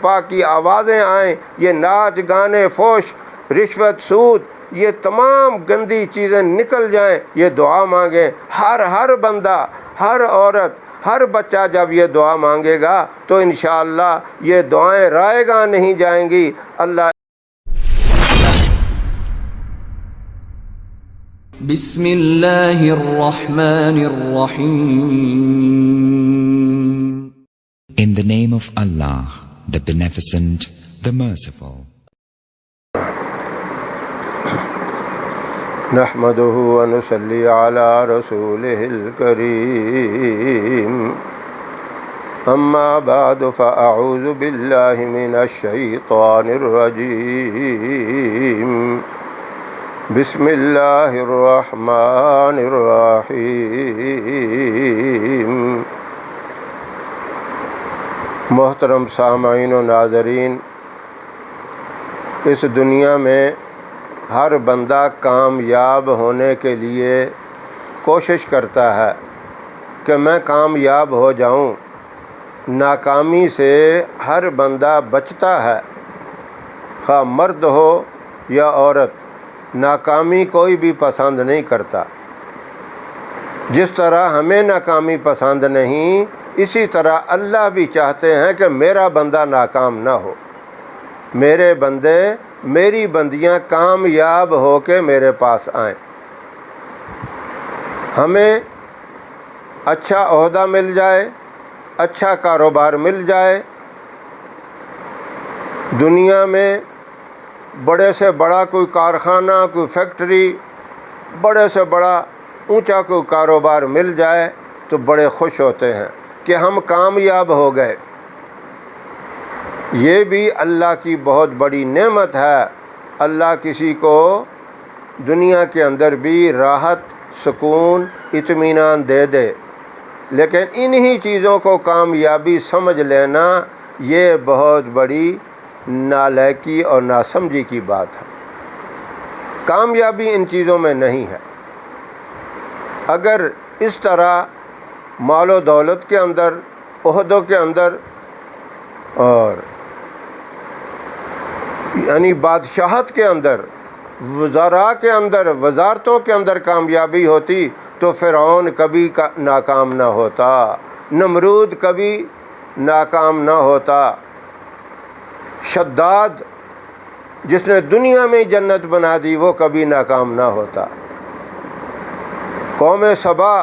پاک کی آوازیں آئیں، یہ ناچ گانے، فوش، رشوت، سود، یہ تمام گندی چیزیں نکل جائیں، یہ دعا مانگیں۔ ہر بندہ، ہر عورت، ہر بچہ جب یہ دعا مانگے گا تو انشاءاللہ یہ دعائیں رائے گاہ نہیں جائیں گی۔ اللہ بسم اللہ الرحمن الرحیم۔ In the name of Allah, the Beneficent, the Merciful. نحمده ونصلي على رسوله الكريم، أما بعد فأعوذ بالله من الشيطان الرجيم، بسم الله الرحمن الرحيم۔ محترم سامعین و ناظرین، اس دنیا میں ہر بندہ کامیاب ہونے کے لیے کوشش کرتا ہے کہ میں کامیاب ہو جاؤں۔ ناکامی سے ہر بندہ بچتا ہے، خواہ مرد ہو یا عورت، ناکامی کوئی بھی پسند نہیں کرتا۔ جس طرح ہمیں ناکامی پسند نہیں، اسی طرح اللہ بھی چاہتے ہیں کہ میرا بندہ ناکام نہ ہو، میرے بندے، میری بندیاں کامیاب ہو کے میرے پاس آئیں، ہمیں اچھا عہدہ مل جائے، اچھا کاروبار مل جائے، دنیا میں بڑے سے بڑا کوئی کارخانہ، کوئی فیکٹری، بڑے سے بڑا اونچا کوئی کاروبار مل جائے تو بڑے خوش ہوتے ہیں کہ ہم کامیاب ہو گئے۔ یہ بھی اللہ کی بہت بڑی نعمت ہے۔ اللہ کسی کو دنیا کے اندر بھی راحت، سکون، اطمینان دے دے، لیکن انہی چیزوں کو کامیابی سمجھ لینا یہ بہت بڑی نالائکی اور ناسمجھی کی بات ہے۔ کامیابی ان چیزوں میں نہیں ہے۔ اگر اس طرح مال و دولت کے اندر، عہدوں کے اندر، اور یعنی بادشاہت کے اندر، وزراء کے اندر، وزارتوں کے اندر کامیابی ہوتی تو فرعون کبھی ناکام نہ ہوتا، نمرود کبھی ناکام نہ ہوتا، شداد جس نے دنیا میں جنت بنا دی وہ کبھی ناکام نہ ہوتا۔ قوم سبا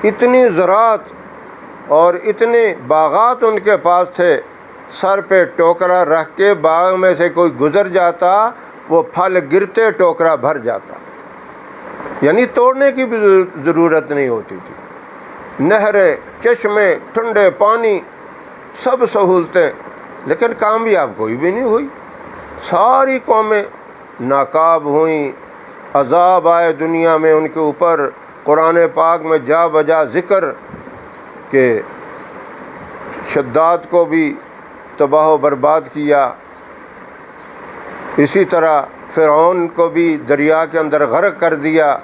اتنی زراعت اور اتنے باغات ان کے پاس تھے، سر پہ ٹوکرا رکھ کے باغ میں سے کوئی گزر جاتا، وہ پھل گرتے ٹوکرا بھر جاتا، یعنی توڑنے کی بھی ضرورت نہیں ہوتی تھی۔ نہریں، چشمے، ٹھنڈے پانی، سب سہولتیں، لیکن کامیاب کوئی بھی نہیں ہوئی۔ ساری قومیں ناکام ہوئیں، عذاب آئے دنیا میں ان کے اوپر۔ قرآن پاک میں جا بجا ذکر کہ شداد کو بھی تباہ و برباد کیا، اسی طرح فرعون کو بھی دریا کے اندر غرق کر دیا،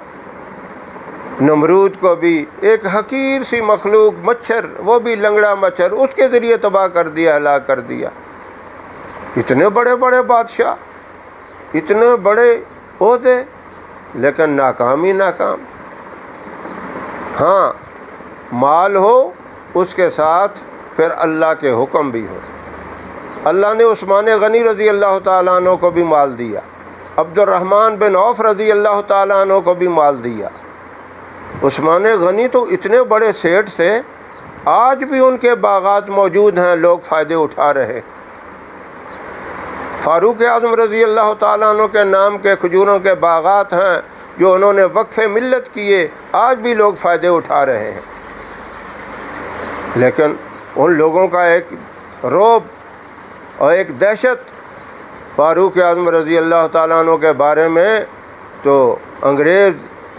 نمرود کو بھی ایک حقیر سی مخلوق مچھر، وہ بھی لنگڑا مچھر، اس کے ذریعے تباہ کر دیا، ہلاک کر دیا۔ اتنے بڑے بڑے بادشاہ، اتنے بڑے عہدے، لیکن ناکام ہی ناکام۔ ہاں، مال ہو، اس کے ساتھ پھر اللہ کے حکم بھی ہو۔ اللہ نے عثمان غنی رضی اللہ تعالیٰ عنہ کو بھی مال دیا، عبد الرحمن بن عوف رضی اللہ تعالیٰ عنہ کو بھی مال دیا۔ عثمان غنی تو اتنے بڑے سیٹھ تھے، آج بھی ان کے باغات موجود ہیں، لوگ فائدے اٹھا رہے۔ فاروق اعظم رضی اللہ تعالیٰ عنہ کے نام کے کھجوروں کے باغات ہیں جو انہوں نے وقف ملت کیے، آج بھی لوگ فائدے اٹھا رہے ہیں۔ لیکن ان لوگوں کا ایک رعب اور ایک دہشت فاروق اعظم رضی اللہ تعالیٰ عنہ کے بارے میں، تو انگریز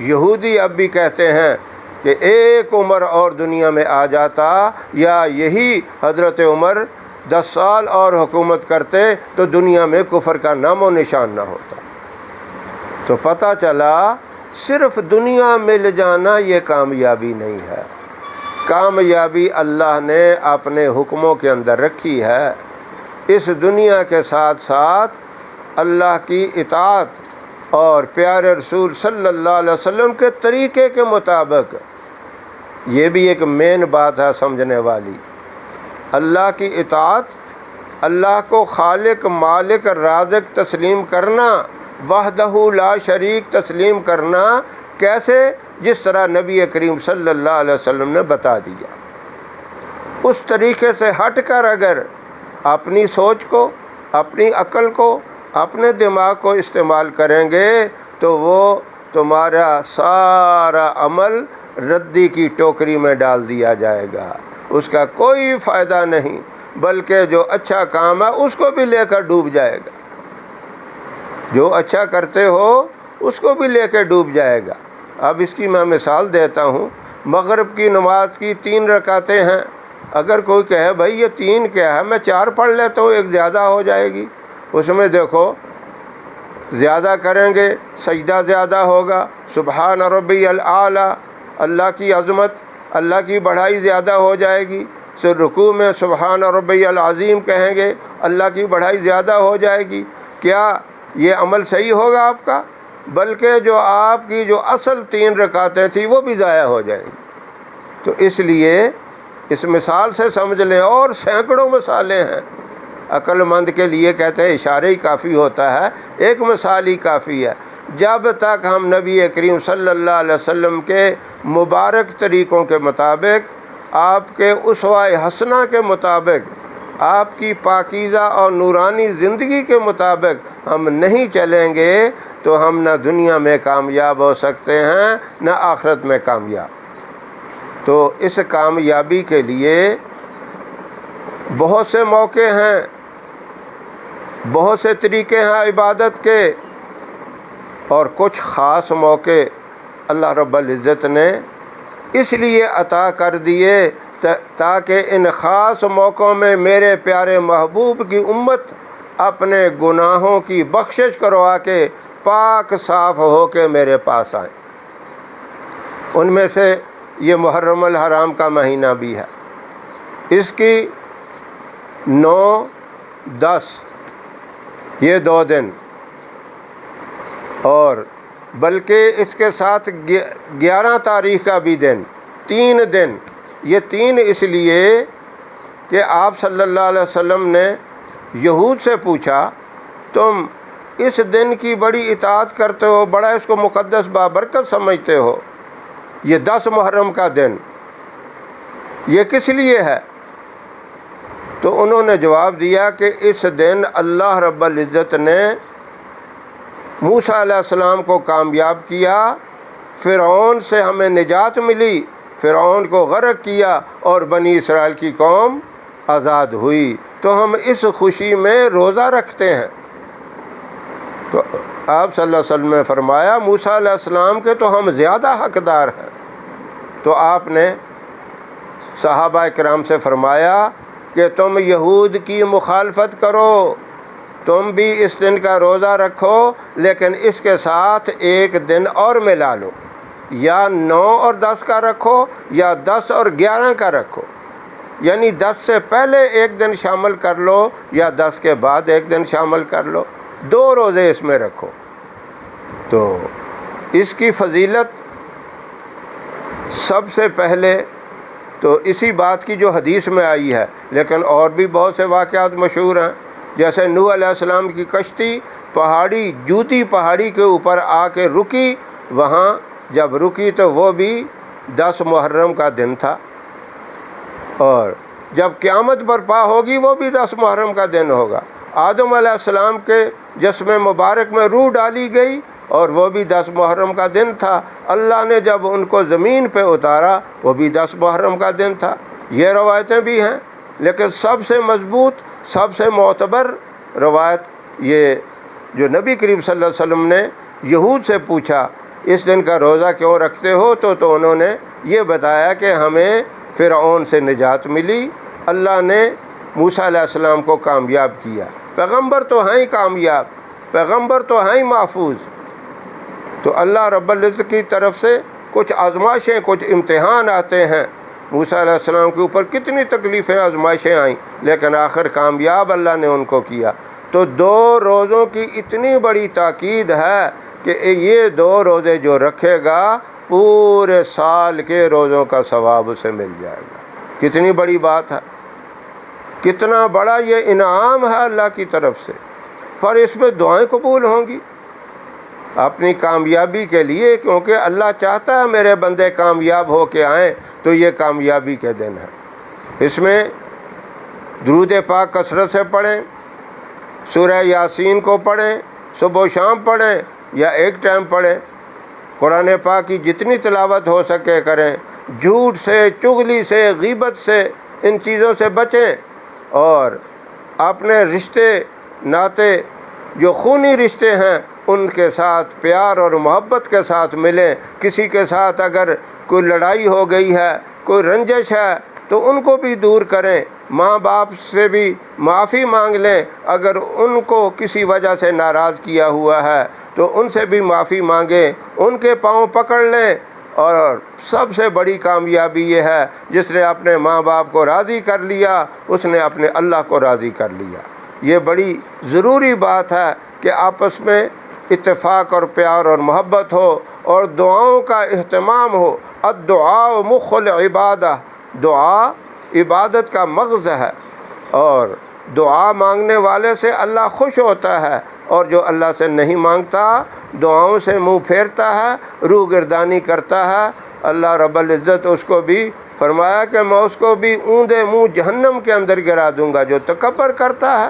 یہودی اب بھی کہتے ہیں کہ ایک عمر اور دنیا میں آ جاتا یا یہی حضرت عمر 10 سال اور حکومت کرتے تو دنیا میں کفر کا نام و نشان نہ ہوتا۔ تو پتہ چلا صرف دنیا مل جانا یہ کامیابی نہیں ہے، کامیابی اللہ نے اپنے حکموں کے اندر رکھی ہے، اس دنیا کے ساتھ ساتھ اللہ کی اطاعت اور پیارے رسول صلی اللہ علیہ وسلم کے طریقے کے مطابق۔ یہ بھی ایک مین بات ہے سمجھنے والی، اللہ کی اطاعت، اللہ کو خالق مالک رازق تسلیم کرنا، وحدہ لا شریک تسلیم کرنا، کیسے؟ جس طرح نبی کریم صلی اللہ علیہ وسلم نے بتا دیا۔ اس طریقے سے ہٹ کر اگر اپنی سوچ کو، اپنی عقل کو، اپنے دماغ کو استعمال کریں گے تو وہ تمہارا سارا عمل ردی کی ٹوکری میں ڈال دیا جائے گا، اس کا کوئی فائدہ نہیں، بلکہ جو اچھا کام ہے اس کو بھی لے کر ڈوب جائے گا، جو اچھا کرتے ہو اس کو بھی لے کے ڈوب جائے گا۔ اب اس کی میں مثال دیتا ہوں۔ مغرب کی نماز کی 3 رکعتیں ہیں، اگر کوئی کہے بھائی یہ 3 کیا ہے، میں 4 پڑھ لیتا ہوں، ایک زیادہ ہو جائے گی، اس میں دیکھو زیادہ کریں گے سجدہ زیادہ ہوگا، سبحان ربی الاعلیٰ، اللہ کی عظمت، اللہ کی بڑائی زیادہ ہو جائے گی، پھر رکوع میں سبحان ربی العظیم کہیں گے، اللہ کی بڑائی زیادہ ہو جائے گی۔ کیا یہ عمل صحیح ہوگا آپ کا؟ بلکہ جو آپ کی جو اصل 3 رکعتیں تھیں وہ بھی ضائع ہو جائیں گی۔ تو اس لیے اس مثال سے سمجھ لیں، اور سینکڑوں مثالیں ہیں، عقل مند کے لیے کہتے ہیں اشارے ہی کافی ہوتا ہے، ایک مثال ہی کافی ہے۔ جب تک ہم نبی کریم صلی اللہ علیہ وسلم کے مبارک طریقوں کے مطابق، آپ کے اسوہ حسنہ کے مطابق، آپ کی پاکیزہ اور نورانی زندگی کے مطابق ہم نہیں چلیں گے تو ہم نہ دنیا میں کامیاب ہو سکتے ہیں نہ آخرت میں کامیاب۔ تو اس کامیابی کے لیے بہت سے موقع ہیں، بہت سے طریقے ہیں عبادت کے، اور کچھ خاص موقع اللہ رب العزت نے اس لیے عطا کر دیے تاکہ ان خاص موقعوں میں میرے پیارے محبوب کی امت اپنے گناہوں کی بخشش کروا کے پاک صاف ہو کے میرے پاس آئیں۔ ان میں سے یہ محرم الحرام کا مہینہ بھی ہے، اس کی 9، 10 یہ 2 دن، اور بلکہ اس کے ساتھ 11 تاریخ کا بھی دن، 3 دن۔ یہ 3 اس لیے کہ آپ صلی اللہ علیہ وسلم نے یہود سے پوچھا، تم اس دن کی بڑی اطاعت کرتے ہو، بڑا اس کو مقدس بابرکت سمجھتے ہو، یہ 10 محرم کا دن یہ کس لیے ہے؟ تو انہوں نے جواب دیا کہ اس دن اللہ رب العزت نے موسیٰ علیہ السلام کو کامیاب کیا، فرعون سے ہمیں نجات ملی، فرعون کو غرق کیا اور بنی اسرائیل کی قوم آزاد ہوئی، تو ہم اس خوشی میں روزہ رکھتے ہیں۔ تو آپ صلی اللہ علیہ وسلم نے فرمایا موسیٰ علیہ السلام کے تو ہم زیادہ حقدار ہیں۔ تو آپ نے صحابہ کرام سے فرمایا کہ تم یہود کی مخالفت کرو، تم بھی اس دن کا روزہ رکھو، لیکن اس کے ساتھ ایک دن اور ملا لو، یا 9 اور 10 کا رکھو یا 10 اور 11 کا رکھو، یعنی 10 سے پہلے ایک دن شامل کر لو یا 10 کے بعد ایک دن شامل کر لو، 2 روزے اس میں رکھو۔ تو اس کی فضیلت سب سے پہلے تو اسی بات کی جو حدیث میں آئی ہے، لیکن اور بھی بہت سے واقعات مشہور ہیں، جیسے نوح علیہ السلام کی کشتی پہاڑی جوتی پہاڑی کے اوپر آ کے رکی، وہاں جب رکی تو وہ بھی 10 محرم کا دن تھا، اور جب قیامت برپا ہوگی وہ بھی 10 محرم کا دن ہوگا۔ آدم علیہ السلام کے جسم مبارک میں روح ڈالی گئی اور وہ بھی 10 محرم کا دن تھا، اللہ نے جب ان کو زمین پہ اتارا وہ بھی 10 محرم کا دن تھا۔ یہ روایتیں بھی ہیں، لیکن سب سے مضبوط، سب سے معتبر روایت یہ جو نبی کریم صلی اللہ علیہ وسلم نے یہود سے پوچھا اس دن کا روزہ کیوں رکھتے ہو، تو انہوں نے یہ بتایا کہ ہمیں فرعون سے نجات ملی، اللہ نے موسیٰ علیہ السلام کو کامیاب کیا، پیغمبر تو ہیں ہی کامیاب، پیغمبر تو ہیں ہی محفوظ۔ تو اللہ رب العزت کی طرف سے کچھ آزمائشیں، کچھ امتحان آتے ہیں، موسیٰ علیہ السلام کے اوپر کتنی تکلیفیں آزمائشیں آئیں، لیکن آخر کامیاب اللہ نے ان کو کیا۔ تو 2 روزوں کی اتنی بڑی تاکید ہے کہ یہ 2 روزے جو رکھے گا پورے سال کے روزوں کا ثواب اسے مل جائے گا۔ کتنی بڑی بات ہے، کتنا بڑا یہ انعام ہے اللہ کی طرف سے، اور اس میں دعائیں قبول ہوں گی اپنی کامیابی کے لیے، کیونکہ اللہ چاہتا ہے میرے بندے کامیاب ہو کے آئیں، تو یہ کامیابی کے دن ہے۔ اس میں درود پاک کثرت سے پڑھیں، سورہ یاسین کو پڑھیں، صبح و شام پڑھیں یا ایک ٹائم پڑھیں، قرآن پاک کی جتنی تلاوت ہو سکے کریں، جھوٹ سے، چغلی سے، غیبت سے، ان چیزوں سے بچیں، اور اپنے رشتے ناتے جو خونی رشتے ہیں ان کے ساتھ پیار اور محبت کے ساتھ ملیں۔ کسی کے ساتھ اگر کوئی لڑائی ہو گئی ہے، کوئی رنجش ہے، تو ان کو بھی دور کریں۔ ماں باپ سے بھی معافی مانگ لیں، اگر ان کو کسی وجہ سے ناراض کیا ہوا ہے تو ان سے بھی معافی مانگیں، ان کے پاؤں پکڑ لیں۔ اور سب سے بڑی کامیابی یہ ہے، جس نے اپنے ماں باپ کو راضی کر لیا اس نے اپنے اللہ کو راضی کر لیا۔ یہ بڑی ضروری بات ہے کہ آپس میں اتفاق اور پیار اور محبت ہو، اور دعاؤں کا اہتمام ہو۔ الدعاء مخ العبادہ، دعا عبادت کا مغز ہے، اور دعا مانگنے والے سے اللہ خوش ہوتا ہے، اور جو اللہ سے نہیں مانگتا، دعاؤں سے منہ پھیرتا ہے، روح گردانی کرتا ہے، اللہ رب العزت اس کو بھی فرمایا کہ میں اس کو بھی اوندے منہ جہنم کے اندر گرا دوں گا جو تکبر کرتا ہے۔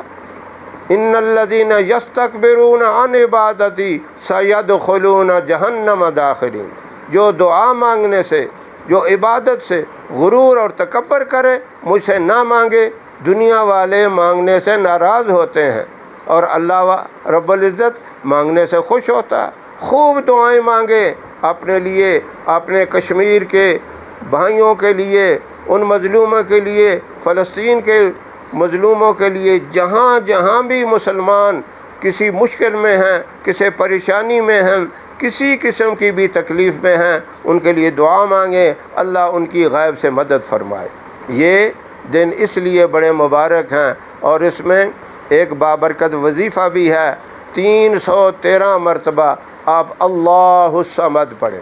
ان الذین یستکبرون عن عبادتی سیدخلون جہنم داخرین، جو دعا مانگنے سے، جو عبادت سے غرور اور تکبر کرے، مجھ سے نہ مانگے، دنیا والے مانگنے سے ناراض ہوتے ہیں اور اللہ رب العزت مانگنے سے خوش ہوتا ہے۔ خوب دعائیں مانگیں اپنے لیے، اپنے کشمیر کے بھائیوں کے لیے، ان مظلوموں کے لیے، فلسطین کے مظلوموں کے لیے، جہاں جہاں بھی مسلمان کسی مشکل میں ہیں، کسی پریشانی میں ہیں، کسی قسم کی بھی تکلیف میں ہیں، ان کے لیے دعا مانگیں، اللہ ان کی غیب سے مدد فرمائے۔ یہ دن اس لیے بڑے مبارک ہیں، اور اس میں ایک بابرکت وظیفہ بھی ہے، 313 مرتبہ آپ اللہ الصمد پڑھیں،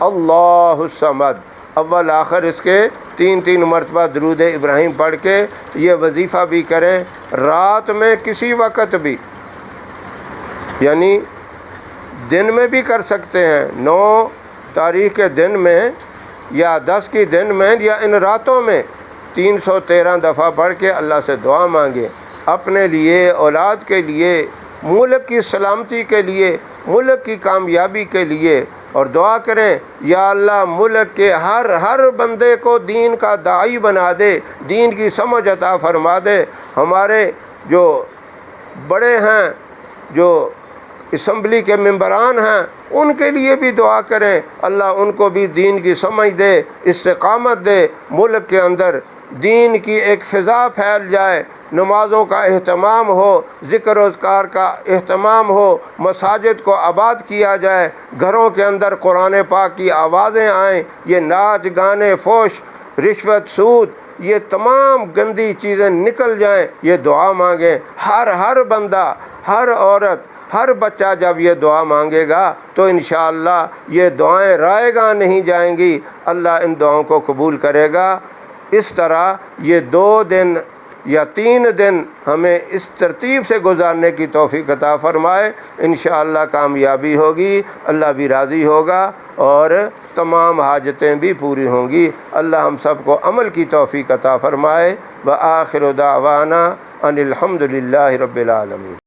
اللہ الصمد، اول آخر اس کے 3 مرتبہ درود ابراہیم پڑھ کے یہ وظیفہ بھی کریں۔ رات میں کسی وقت بھی، یعنی دن میں بھی کر سکتے ہیں، 9 تاریخ کے دن میں یا 10 کی دن میں یا ان راتوں میں 313 دفعہ پڑھ کے اللہ سے دعا مانگیں، اپنے لیے، اولاد کے لیے، ملک کی سلامتی کے لیے، ملک کی کامیابی کے لیے، اور دعا کریں یا اللہ ملک کے ہر بندے کو دین کا داعی بنا دے، دین کی سمجھ عطا فرما دے۔ ہمارے جو بڑے ہیں، جو اسمبلی کے ممبران ہیں، ان کے لیے بھی دعا کریں، اللہ ان کو بھی دین کی سمجھ دے، استقامت دے، ملک کے اندر دین کی ایک فضا پھیل جائے، نمازوں کا اہتمام ہو، ذکر و اذکار کا اہتمام ہو، مساجد کو آباد کیا جائے، گھروں کے اندر قرآن پاک کی آوازیں آئیں، یہ ناچ گانے، فحش، رشوت، سود، یہ تمام گندی چیزیں نکل جائیں۔ یہ دعا مانگیں، ہر بندہ، ہر عورت، ہر بچہ جب یہ دعا مانگے گا تو انشاءاللہ یہ دعائیں رائے گاہ نہیں جائیں گی، اللہ ان دعاؤں کو قبول کرے گا۔ اس طرح یہ 2 دن یا 3 دن ہمیں اس ترتیب سے گزارنے کی توفیق عطا فرمائے، انشاءاللہ کامیابی ہوگی، اللہ بھی راضی ہوگا، اور تمام حاجتیں بھی پوری ہوں گی۔ اللہ ہم سب کو عمل کی توفیق عطا فرمائے۔ وآخر دعوانا ان الحمد للہ رب العالمین۔